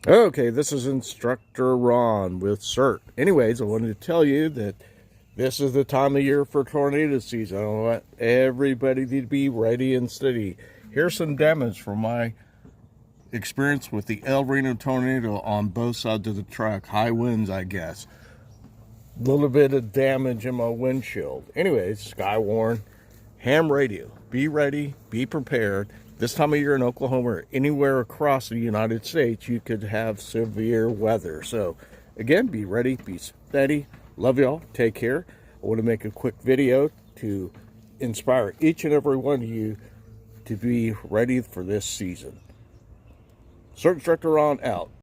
Okay, this is Instructor Ron with CERT. Anyways, I wanted to tell you that this is the time of year for tornado season. I want everybody to be ready and steady. Here's some damage from my experience with the El Reno tornado on both sides of the track. High winds, I guess. A little bit of damage in my windshield. Anyways, Skywarn, ham radio. Be ready, be prepared. This time of year in Oklahoma or anywhere across the United States, you could have severe weather. So, again, be ready, be steady. Love y'all. Take care. I want to make a quick video to inspire each and every one of you to be ready for this season. CERT Instructor Ron out.